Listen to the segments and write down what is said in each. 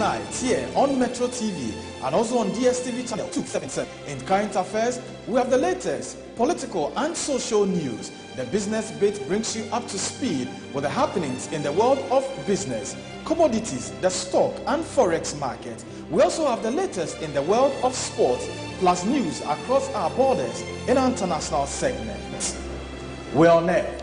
night here on Metro TV and also on DSTV channel 277. In current affairs, we have the latest political and social news. The business bit brings you up to speed with the happenings in the world of business, commodities, the stock and forex market. We also have the latest in the world of sports, plus news across our borders in our international segment. We're on air.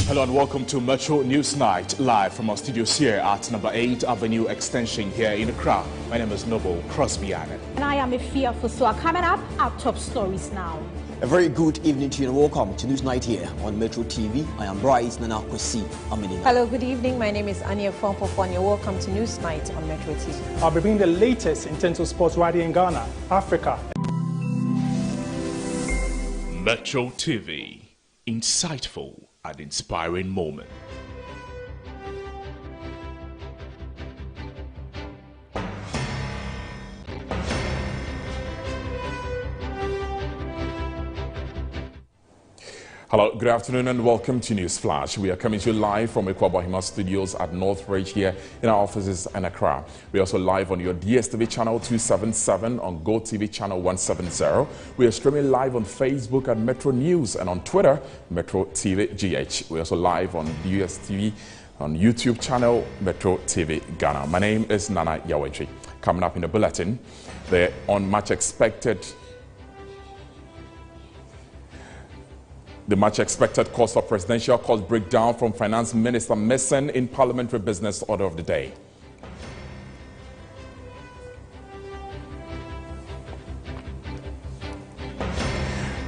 Hello and welcome to Metro News Night, live from our studios here at number 8 Avenue Extension here in Accra. My name is Noble Crosby Annan. And I am Ifia Fusua. Coming up, our top stories now. A very good evening to you and welcome to News Night here on Metro TV. I am Bryce Nana Kwesi Aminina. Hello, good evening. My name is Ania Fongpofo. Welcome to News Night on Metro TV. I'll be bringing the latest in terms of sports right here in Ghana, Africa. Metro TV, insightful and inspiring moment. Hello, good afternoon and welcome to NewsFlash. We are coming to you live from Ekwabahima Studios at Northridge here in our offices in Accra. We are also live on your DSTV channel 277, on GoTV channel 170. We are streaming live on Facebook at Metro News and on Twitter, Metro TV GH. We are also live on DSTV on YouTube channel Metro TV Ghana. My name is Nana Yaweji. Coming up in the bulletin, the much expected cost of presidential cost breakdown from Finance Minister Mason in Parliamentary Business Order of the Day.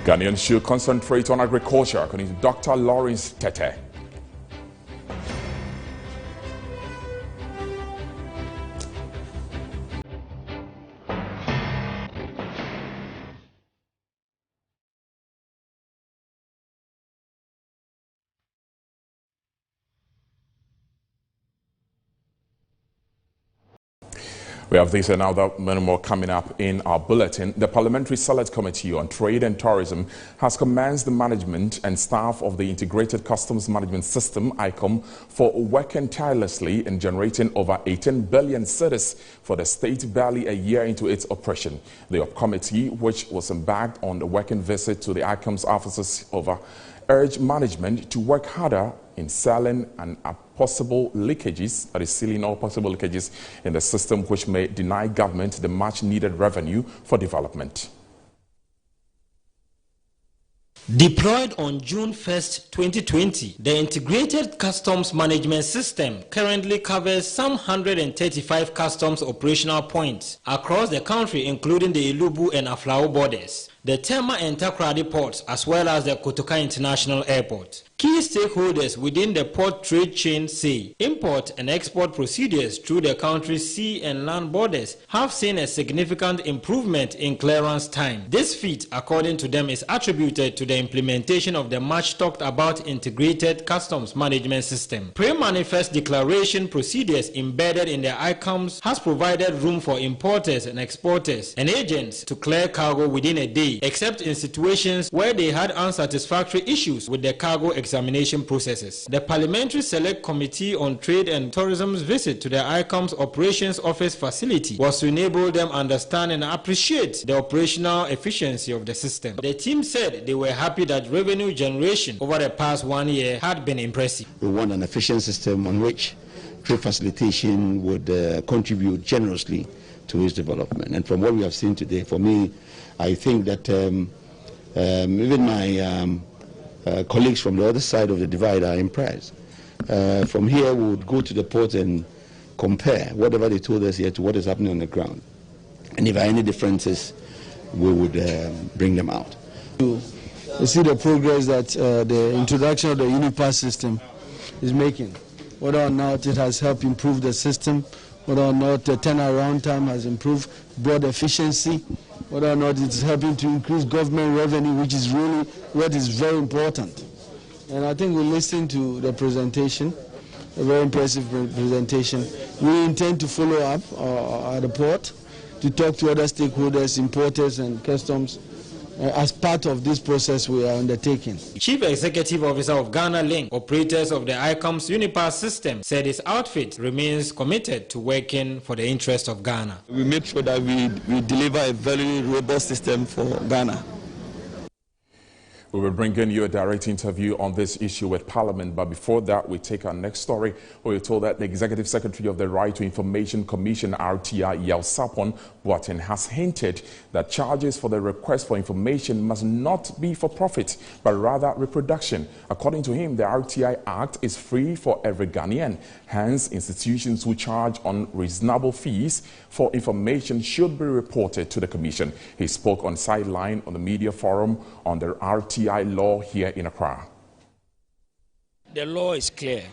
Ghanaians should concentrate on agriculture, according to Dr. Lawrence Tete. We have this and many more coming up in our bulletin. The Parliamentary Select Committee on Trade and Tourism has commenced the management and staff of the Integrated Customs Management System, ICOM, for working tirelessly in generating over 18 billion cedis for the state barely a year into its operation. The committee, which was embarked on the working visit to the ICOM's offices urged management to work harder in selling and possible leakages, that is sealing all possible leakages in the system which may deny government the much needed revenue for development. Deployed on June 1st, 2020, the Integrated Customs Management System currently covers some 135 customs operational points across the country, including the Ilubu and Aflao borders, the Tema and Takoradi ports, as well as the Kotoka International Airport. Key stakeholders within the port trade chain say import and export procedures through the country's sea and land borders have seen a significant improvement in clearance time. This feat, according to them, is attributed to the implementation of the much talked about Integrated Customs Management System. Pre-manifest declaration procedures embedded in the ICOMs has provided room for importers and exporters and agents to clear cargo within a day, except in situations where they had unsatisfactory issues with the cargo examination processes. The Parliamentary Select Committee on Trade and Tourism's visit to the ICOM's Operations Office facility was to enable them understand and appreciate the operational efficiency of the system. The team said they were happy that revenue generation over the past 1 year had been impressive. We want an efficient system on which trade facilitation would contribute generously to its development. And from what we have seen today, for me, I think that even my colleagues from the other side of the divide are impressed. From here, we would go to the port and compare whatever they told us here to what is happening on the ground. And if there are any differences, we would bring them out. You see the progress that the introduction of the Unipass system is making. Whether or not it has helped improve the system, whether or not the turnaround time has improved, broad efficiency, whether or not it's helping to increase government revenue, which is really what is very important. And I think we listened to the presentation, a very impressive presentation. We intend to follow up at the port to talk to other stakeholders, importers and customs, as part of this process we are undertaking. Chief Executive Officer of Ghana Link, operators of the ICOM's Unipass system, said his outfit remains committed to working for the interest of Ghana. We make sure that we deliver a very robust system for Ghana. We will bring in you a direct interview on this issue with Parliament, but before that, we take our next story. We're told that the Executive Secretary of the Right to Information Commission, RTI, Yelsapon Boateng, has hinted that charges for the request for information must not be for profit, but rather reproduction. According to him, the RTI Act is free for every Ghanaian. Hence, institutions who charge unreasonable fees for information should be reported to the Commission. He spoke on Sideline on the media forum on the RTI law here in Accra. The law is clear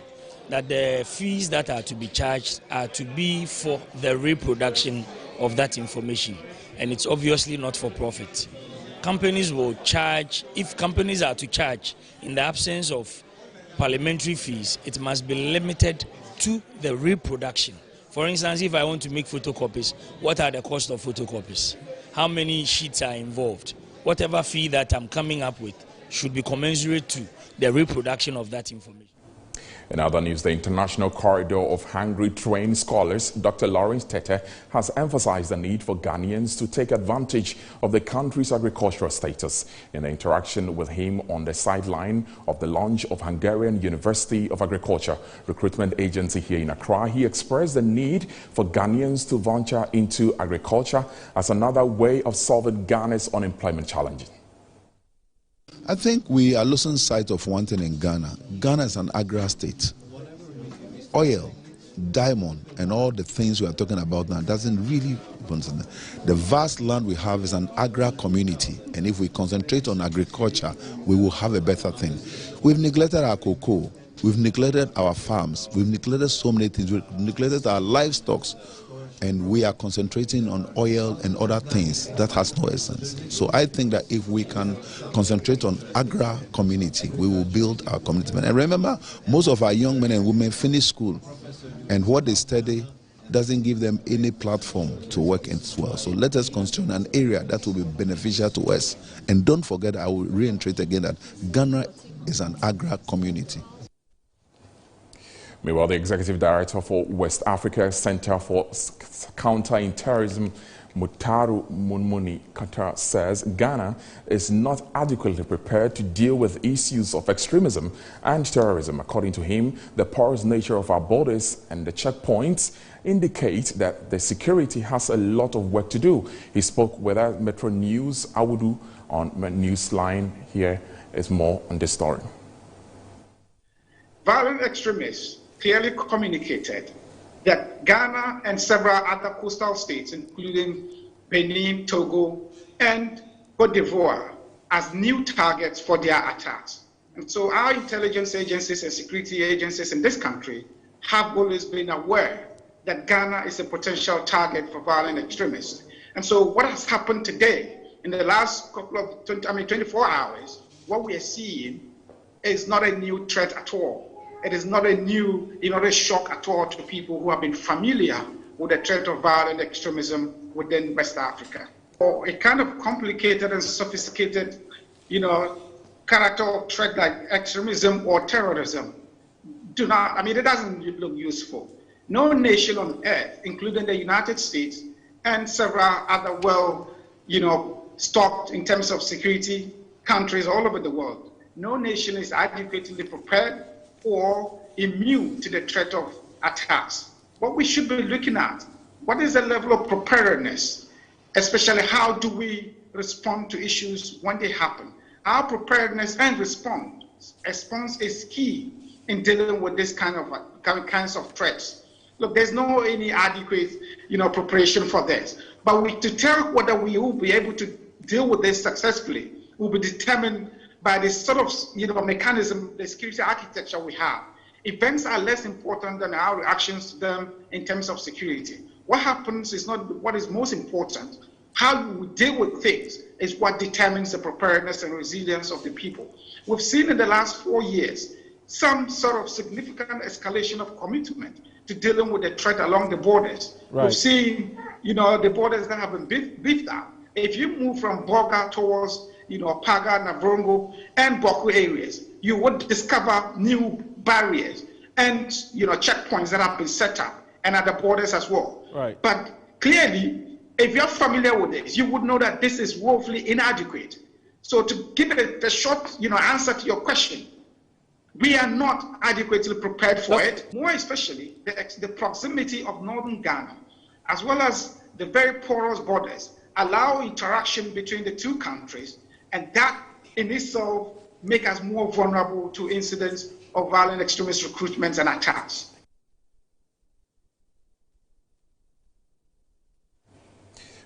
that the fees that are to be charged are to be for the reproduction of that information, and it's obviously not for profit. Companies will charge, if companies are to charge in the absence of parliamentary fees, it must be limited to the reproduction. For instance, if I want to make photocopies, what are the cost of photocopies? How many sheets are involved? Whatever fee that I'm coming up with should be commensurate to the reproduction of that information. In other news, the International Corridor of Hungary trained scholars, Dr. Lawrence Tete, has emphasized the need for Ghanaians to take advantage of the country's agricultural status. In the interaction with him on the sideline of the launch of Hungarian University of Agriculture recruitment agency here in Accra, he expressed the need for Ghanaians to venture into agriculture as another way of solving Ghana's unemployment challenge. I think we are losing sight of one thing in Ghana. Ghana is an agri state. Oil, diamond, and all the things we are talking about now doesn't really concern. The vast land we have is an agri community, and if we concentrate on agriculture, we will have a better thing. We've neglected our cocoa, we've neglected our farms, we've neglected so many things, we've neglected our livestock, and we are concentrating on oil and other things that has no essence. So I think that if we can concentrate on agri community, we will build our community. And remember, most of our young men and women finish school, and what they study doesn't give them any platform to work as well. So let us concentrate on an area that will be beneficial to us. And don't forget, I will reiterate again that Ghana is an agri community. Meanwhile, the Executive Director for West Africa Center for Counter-Terrorism, Mutaru Munmuni Qatar, says Ghana is not adequately prepared to deal with issues of extremism and terrorism. According to him, the porous nature of our borders and the checkpoints indicate that the security has a lot of work to do. He spoke with Metro News Awudu on Newsline. Here is more on this story. Violent extremists clearly communicated that Ghana and several other coastal states, including Benin, Togo, and Cote d'Ivoire, as new targets for their attacks. And so our intelligence agencies and security agencies in this country have always been aware that Ghana is a potential target for violent extremists. And so what has happened today, in the last couple of 24 hours, what we are seeing is not a new threat at all. It is not a new, a shock at all to people who have been familiar with the threat of violent extremism within West Africa. Or a kind of complicated and sophisticated, character of threat like extremism or terrorism it doesn't look useful. No nation on earth, including the United States and several other stocked in terms of security countries all over the world, no nation is adequately prepared or immune to the threat of attacks. What we should be looking at, what is the level of preparedness, especially how do we respond to issues when they happen? Our preparedness and response is key in dealing with this kinds of threats. Look, there's no any adequate, preparation for this. But to tell whether we will be able to deal with this successfully will be determined by the sort of, mechanism, the security architecture we have. Events are less important than our reactions to them in terms of security. What happens is not what is most important. How we deal with things is what determines the preparedness and resilience of the people. We've seen in the last 4 years some sort of significant escalation of commitment to dealing with the threat along the borders. Right. We've seen, the borders that have been beefed up. if you move from Boga towards, Paga, Navrongo, and Boku areas, you would discover new barriers and, checkpoints that have been set up, and at the borders as well. Right. But clearly, if you're familiar with this, you would know that this is woefully inadequate. So to give it a short, answer to your question, we are not adequately prepared for it, more especially the proximity of northern Ghana, as well as the very porous borders, allow interaction between the two countries, and that in itself make us more vulnerable to incidents of violent extremist recruitments and attacks.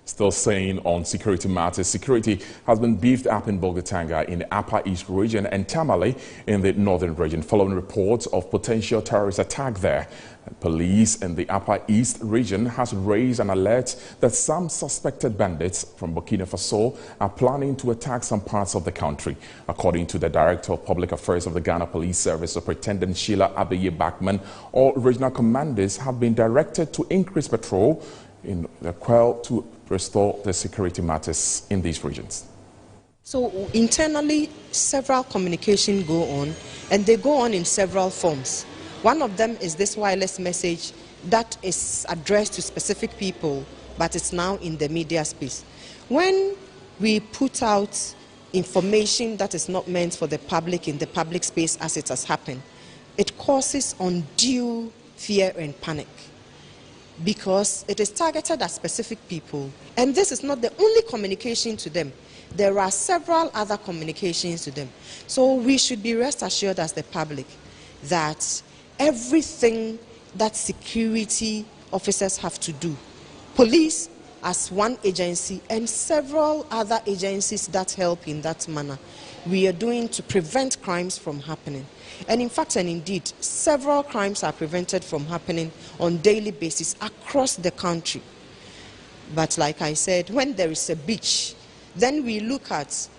Still saying on security matters, security has been beefed up in Bolgatanga in the Upper East region and Tamale in the northern region following reports of potential terrorist attack there. Police in the Upper East region has raised an alert that some suspected bandits from Burkina Faso are planning to attack some parts of the country. According to the Director of Public Affairs of the Ghana Police Service, Superintendent Sheila Abeye Bachman, all regional commanders have been directed to increase patrol in the quell to restore the security matters in these regions. So internally, several communication go on, and they go on in several forms. One of them is this wireless message that is addressed to specific people, but it's now in the media space. When we put out information that is not meant for the public in the public space as it has happened, it causes undue fear and panic, because it is targeted at specific people. And this is not the only communication to them. There are several other communications to them. So we should be rest assured as the public that everything that security officers have to do, police as one agency and several other agencies that help in that manner, we are doing to prevent crimes from happening. And in fact and indeed, several crimes are prevented from happening on a daily basis across the country. But like I said, when there is a breach, then we look at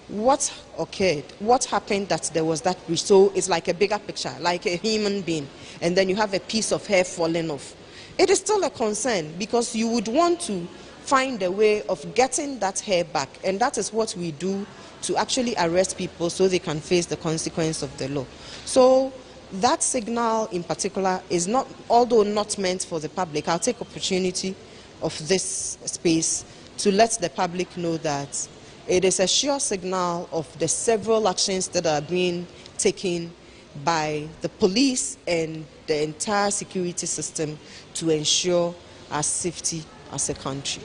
what occurred, what happened that there was that breach. So it's like a bigger picture, like a human being, and then you have a piece of hair falling off. It is still a concern, because you would want to find a way of getting that hair back, and that is what we do to actually arrest people so they can face the consequence of the law. So that signal in particular is not, although not meant for the public, I'll take opportunity of this space to let the public know that it is a sure signal of the several actions that are being taken by the police and the entire security system to ensure our safety as a country.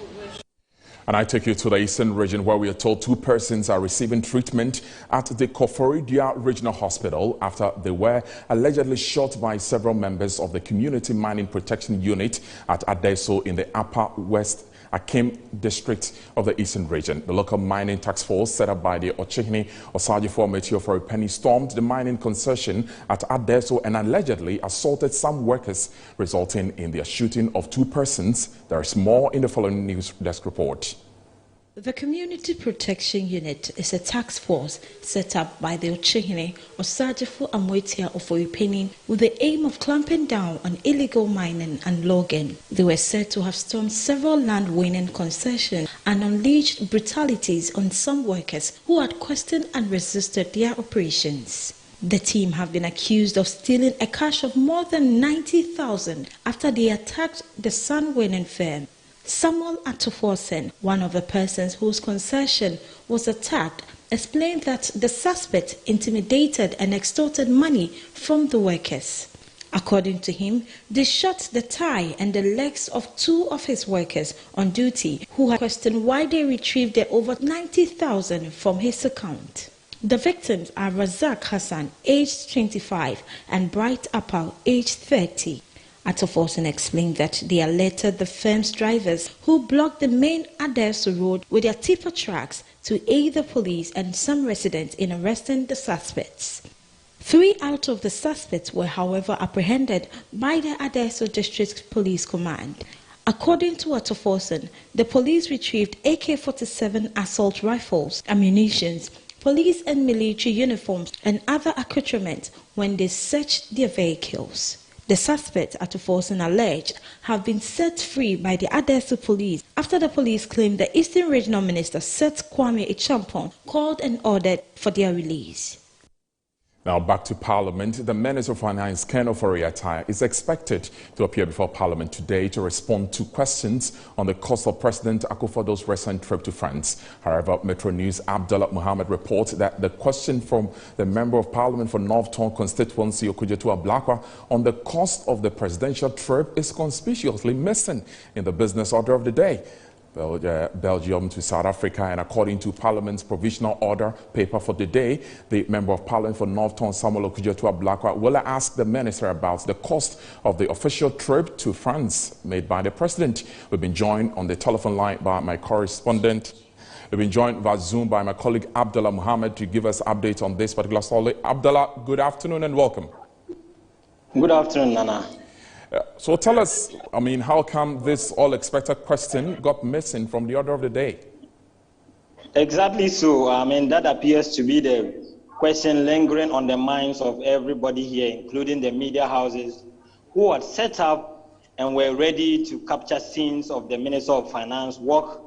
And I take you to the eastern region, where we are told 2 persons are receiving treatment at the Koforidia Regional Hospital after they were allegedly shot by several members of the Community Mining Protection Unit at Adeso in the Upper West Akim district of the eastern region. The local mining task force set up by the Ochihini Osajifo Meteor Penny stormed the mining concession at Adeso and allegedly assaulted some workers, resulting in the shooting of 2 persons. There is more in the following news desk report. The Community Protection Unit is a task force set up by the Ochihini Osajifo Amoitia Ofoipeni with the aim of clamping down on illegal mining and logging. They were said to have stormed several land-winning concessions and unleashed brutalities on some workers who had questioned and resisted their operations. The team have been accused of stealing a cash of more than 90,000 after they attacked the sun-winning firm. Samuel Atoforsen, one of the persons whose concession was attacked, explained that the suspect intimidated and extorted money from the workers. According to him, they shot the thigh and the legs of 2 of his workers on duty, who had questioned why they retrieved the over 90,000 from his account. The victims are Razak Hassan, aged 25, and Bright Apal, aged 30. Atoforsen explained that they alerted the firm's drivers who blocked the main Adeso road with their tipper trucks to aid the police and some residents in arresting the suspects. 3 out of the suspects were, however, apprehended by the Adeso District Police Command. According to Atoforsen, the police retrieved AK-47 assault rifles, ammunition, police and military uniforms, and other accoutrements when they searched their vehicles. The suspects, Atuforsen alleged, have been set free by the Adesu police after the police claimed the Eastern Regional Minister Seth Kwame Echampong called and ordered for their release. Now back to Parliament. The Minister of Finance, Ken Ofori-Attah, is expected to appear before Parliament today to respond to questions on the cost of President Akufo-Addo's recent trip to France. However, Metro News' Abdullah Muhammad reports that the question from the Member of Parliament for North Tongue constituency, Okudzeto-Ablakwa, on the cost of the presidential trip is conspicuously missing in the business order of the day. Belgium to South Africa, and according to Parliament's provisional order paper for the day, the Member of Parliament for North Tongue, Samuel Okudzeto-Ablakwa, will ask the Minister about the cost of the official trip to France made by the President. We've been joined on the telephone line by my correspondent. We've been joined via Zoom by my colleague Abdullah Muhammad to give us updates on this particular story. Abdullah, good afternoon and welcome. Good afternoon, Nana. So tell us, how come this all-expected question got missing from the order of the day? Exactly so. That appears to be the question lingering on the minds of everybody here, including the media houses, who had set up and were ready to capture scenes of the Minister of Finance walk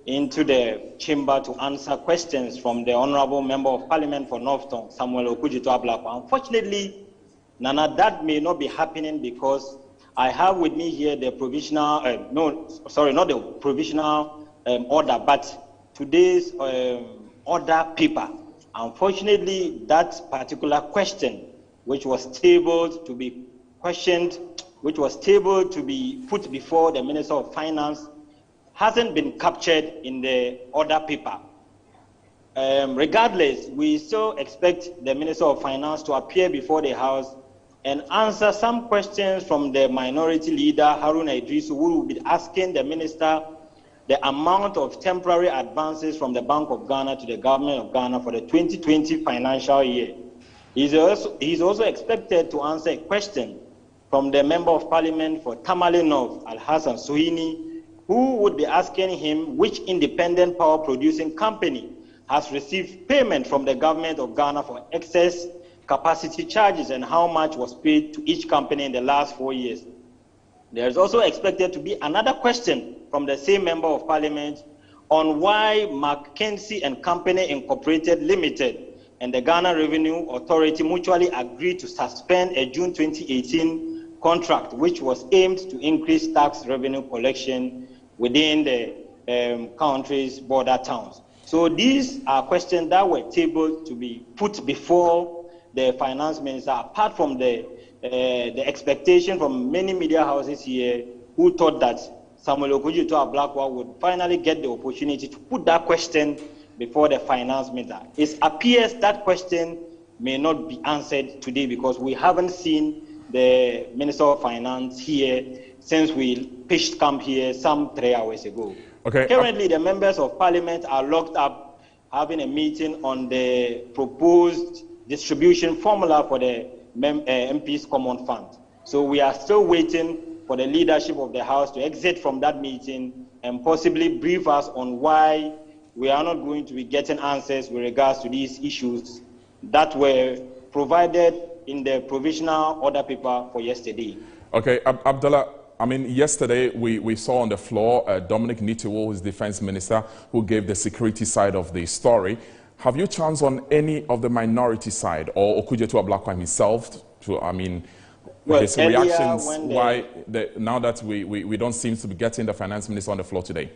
into the chamber to answer questions from the Honorable Member of Parliament for North Tongue, Samuel Okudzeto-Ablakwa. Unfortunately, Nana, that may not be happening because I have with me here the provisional, not the provisional order, but today's order paper. Unfortunately, that particular question, which was tabled to be questioned, which was tabled to be put before the Minister of Finance, hasn't been captured in the order paper. Regardless, we still expect the Minister of Finance to appear before the House and answer some questions from the minority leader, Haruna Idrisu, who will be asking the minister the amount of temporary advances from the Bank of Ghana to the government of Ghana for the 2020 financial year. He's also expected to answer a question from the Member of Parliament for Tamale North, Al-Hassan Suhini, who would be asking him which independent power producing company has received payment from the government of Ghana for excess capacity charges and how much was paid to each company in the last 4 years. There is also expected to be another question from the same Member of Parliament on why Mackenzie and Company Incorporated Limited and the Ghana Revenue Authority mutually agreed to suspend a June 2018 contract which was aimed to increase tax revenue collection within the country's border towns. So these are questions that were tabled to be put before the finance minister, apart from the expectation from many media houses here who thought that Samuel Okudzeto-Ablakwa would finally get the opportunity to put that question before the finance minister. It appears that question may not be answered today because we haven't seen the Minister of Finance here since we pitched camp here some 3 hours ago. Okay. Currently, the members of Parliament are locked up having a meeting on the proposed distribution formula for the MP's Common Fund. So we are still waiting for the leadership of the House to exit from that meeting and possibly brief us on why we are not going to be getting answers with regards to these issues that were provided in the provisional order paper for yesterday. Okay, Abdullah, yesterday we saw on the floor Dominic Nitiwo, who is Defense Minister, who gave the security side of the story. Have you chanced on any of the minority side or Okudzeto-Ablakwa himself to, his reactions now that we don't seem to be getting the finance minister on the floor today?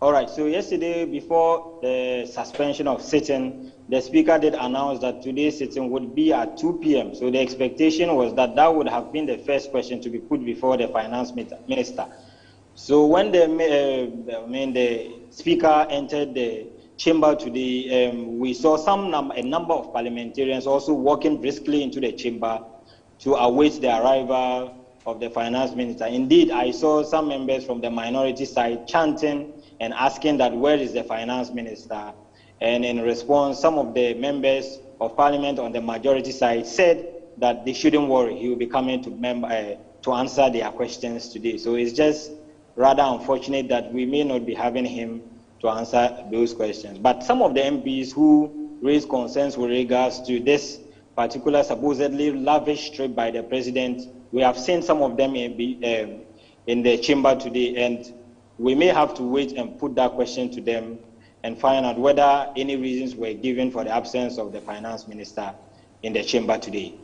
All right, so yesterday before the suspension of sitting, the speaker did announce that today's sitting would be at 2 p.m. So the expectation was that that would have been the first question to be put before the finance minister. So when the speaker entered the chamber today, we saw a number of parliamentarians also walking briskly into the chamber to await the arrival of the finance minister. Indeed, I saw some members from the minority side chanting and asking that where is the finance minister? And in response, some of the members of parliament on the majority side said that they shouldn't worry, he will be coming to answer their questions today. So it's just rather unfortunate that we may not be having him to answer those questions. But some of the MPs who raised concerns with regards to this particular supposedly lavish trip by the president. We have seen some of them in the chamber today, and we may have to wait and put that question to them and find out whether any reasons were given for the absence of the finance minister in the chamber today.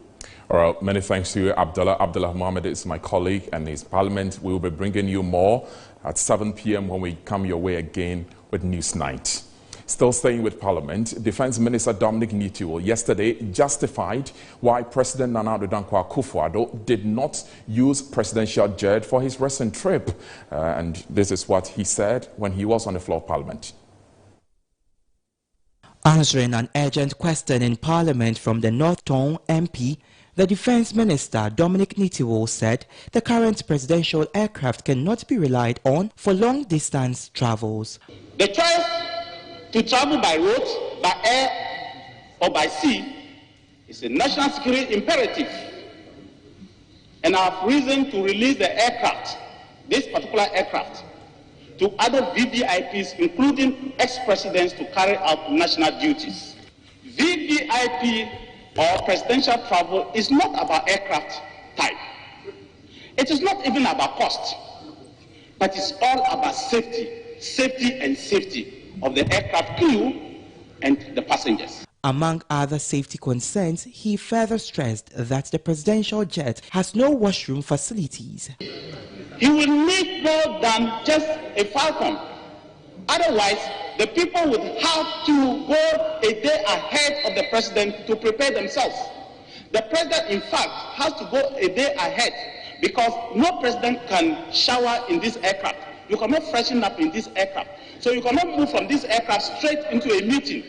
All right, many thanks to you, Abdullah. Abdullah Mohammed is my colleague and his parliament. We will be bringing you more at 7 p.m. when we come your way again with News Night. Still staying with Parliament, Defense Minister Dominic Nitiwul yesterday justified why President Nana Addo Dankwa Akufo-Addo did not use presidential jet for his recent trip. And this is what he said when he was on the floor of Parliament. Answering an urgent question in Parliament from the North Tongue MP, the Defense Minister Dominic Nitiwul said the current presidential aircraft cannot be relied on for long-distance travels. The choice to travel by road, by air, or by sea is a national security imperative. And I have reason to release the aircraft, this particular aircraft, to other VVIPs, including ex-presidents, to carry out national duties. VVIP or presidential travel is not about aircraft type. It is not even about cost, but it's all about safety of the aircraft crew and the passengers. Among other safety concerns, he further stressed that the presidential jet has no washroom facilities. You will need more than just a Falcon. Otherwise, the people would have to go a day ahead of the president to prepare themselves. The president, in fact, has to go a day ahead because no president can shower in this aircraft. You cannot freshen up in this aircraft. So you cannot move from this aircraft straight into a meeting.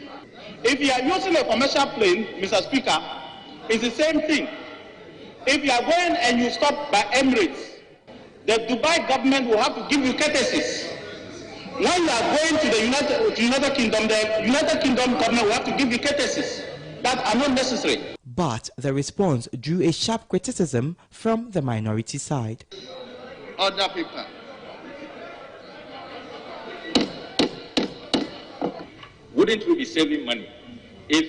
If you are using a commercial plane, Mr. Speaker, it's the same thing. If you are going and you stop by Emirates, the Dubai government will have to give you courtesies. When you are going to the United Kingdom, the United Kingdom government will have to give you courtesies that are not necessary. But the response drew a sharp criticism from the minority side. Other people. Wouldn't we be saving money if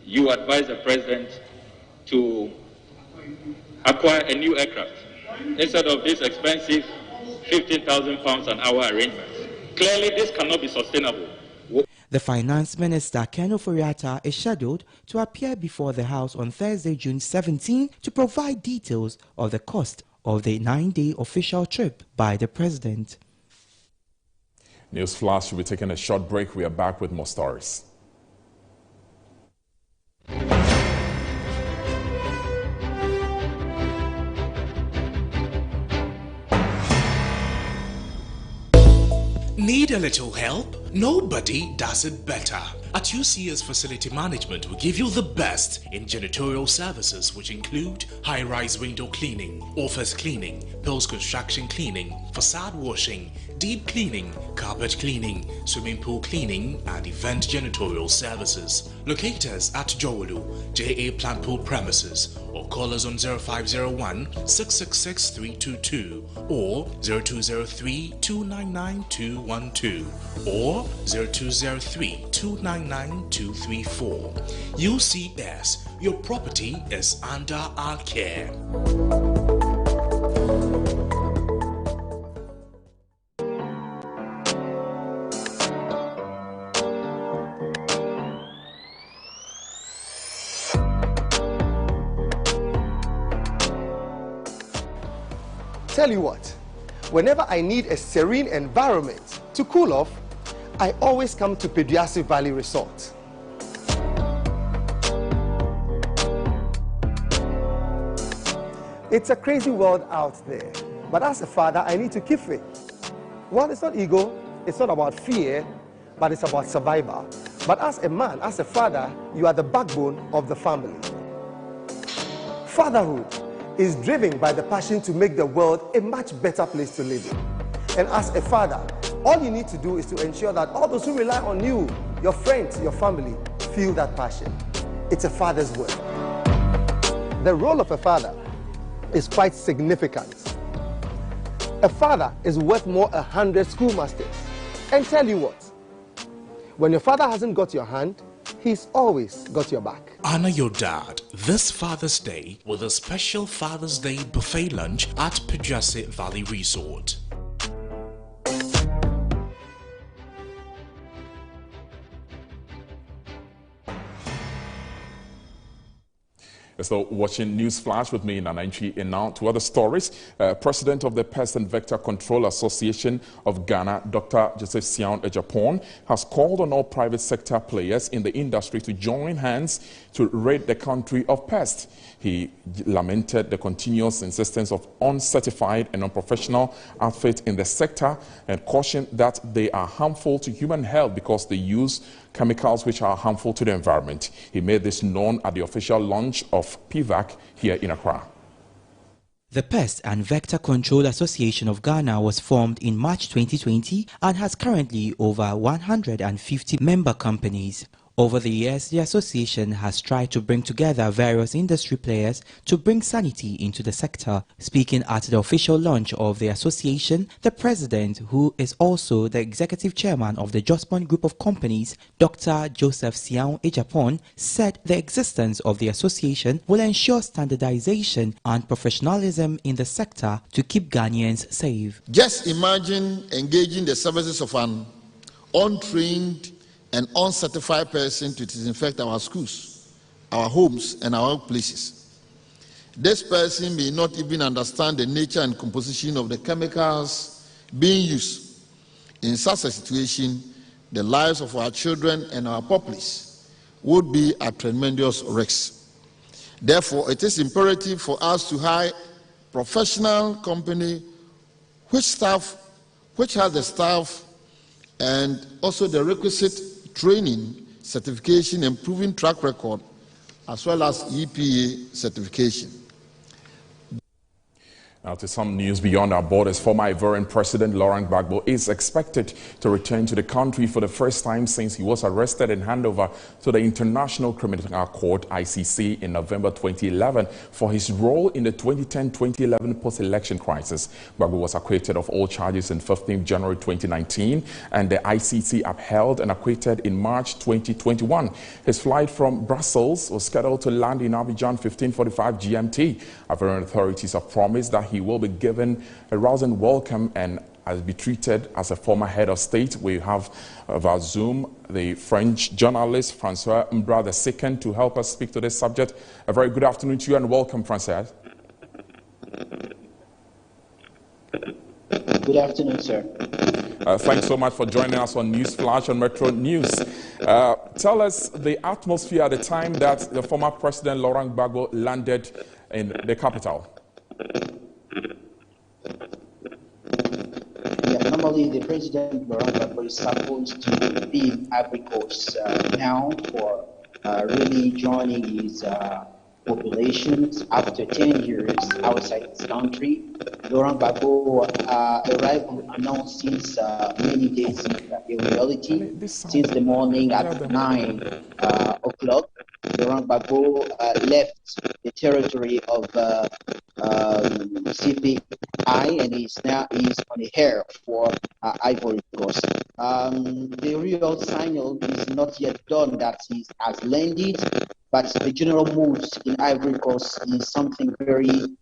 you advise the president to acquire a new aircraft instead of this expensive £15,000 an hour arrangement? Clearly, this cannot be sustainable. The Finance Minister, Ken Ofori-Atta, is scheduled to appear before the House on Thursday, June 17, to provide details of the cost of the 9-day official trip by the President. NewsFlash will be taking a short break. We are back with more stories. Need a little help? Nobody does it better. At UCS Facility Management, we give you the best in janitorial services, which include high-rise window cleaning, office cleaning, post-construction cleaning, facade washing, deep cleaning, carpet cleaning, swimming pool cleaning, and event janitorial services. Locate us at Jowolu, JA Plant Pool premises, or call us on 0501 666 322 or 0203 299 212 or 0203 299 234. UCS, your property is under our care. Tell you what, whenever I need a serene environment to cool off, I always come to Peduase Valley Resort. It's a crazy world out there, but as a father, I need to keep fit. Well, it's not ego, it's not about fear, but it's about survival. But as a man, as a father, you are the backbone of the family. Fatherhood is driven by the passion to make the world a much better place to live in. And as a father, all you need to do is to ensure that all those who rely on you, your friends, your family, feel that passion. It's a father's work. The role of a father is quite significant. A father is worth more 100 schoolmasters. And tell you what, when your father hasn't got your hand, he's always got your back. Honor your dad this Father's Day with a special Father's Day buffet lunch at Pejase Valley Resort. So watching NewsFlash with me, Nananchi, and now to other stories. President of the Pest and Vector Control Association of Ghana, Dr. Joseph Sian Ejapon, has called on all private sector players in the industry to join hands to rid the country of pests. He lamented the continuous insistence of uncertified and unprofessional outfits in the sector and cautioned that they are harmful to human health because they use chemicals which are harmful to the environment. He made this known at the official launch of PVAC here in Accra. The Pest and Vector Control Association of Ghana was formed in March 2020 and has currently over 150 member companies. Over the years, the association has tried to bring together various industry players to bring sanity into the sector. Speaking at the official launch of the association, the president, who is also the executive chairman of the Jospon Group of Companies, Dr. Joseph Sian Ejapon, said the existence of the association will ensure standardization and professionalism in the sector to keep Ghanaians safe. Just imagine engaging the services of an untrained and uncertified person to disinfect our schools, our homes, and our workplaces. This person may not even understand the nature and composition of the chemicals being used. In such a situation, the lives of our children and our populace would be at tremendous risk. Therefore, it is imperative for us to hire a professional company which has the staff and also the requisite training, certification, and proven track record, as well as EPA certification. Now to some news beyond our borders. Former Ivorian President Laurent Gbagbo is expected to return to the country for the first time since he was arrested and handed over to the International Criminal Court, ICC, in November 2011 for his role in the 2010-2011 post-election crisis. Gbagbo was acquitted of all charges on 15 January 2019, and the ICC upheld and acquitted in March 2021. His flight from Brussels was scheduled to land in Abidjan 15:45 GMT. Ivorian authorities have promised that he will be given a rousing welcome and be treated as a former head of state. We have via Zoom the French journalist Francois Mbra II to help us speak to this subject. A very good afternoon to you and welcome, Francois. Good afternoon, sir. Thanks so much for joining us on NewsFlash on Metro News. Tell us the atmosphere at the time that the former President Laurent Gbagbo landed in the capital. Yeah, normally the President Laurent Gbagbo is supposed to be in Ivory Coast now for really joining his populations after 10 years outside his country. Laurent Gbagbo arrived unannounced since many days in reality, since the morning at 9 o'clock. Laurent Gbagbo left the territory of CPI and is on the air for Ivory Coast. The real signal is not yet done that he has landed, but the general mood in Ivory Coast is something very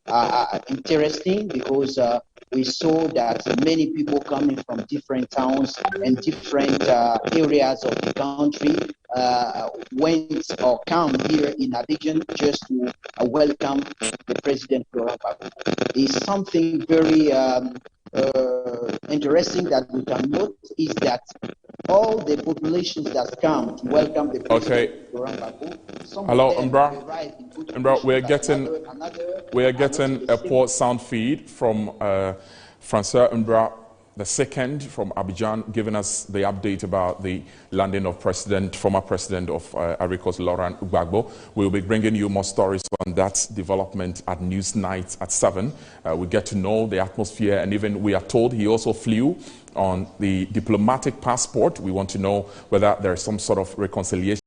interesting because we saw that many people coming from different towns and different areas of the country went or come here in Abidjan just to welcome the President Laurent Gbagbo. It's something very interesting that we can note is that all the populations that come to welcome the President Laurent Gbagbo. Hello, Mbra, we are getting a poor sound feed from Francois Mbra II from Abidjan, giving us the update about the landing of former President of Ivory Coast, Laurent Gbagbo. We'll be bringing you more stories on that development at News Night at 7. We get to know the atmosphere, and even we are told he also flew on the diplomatic passport. We want to know whether there is some sort of reconciliation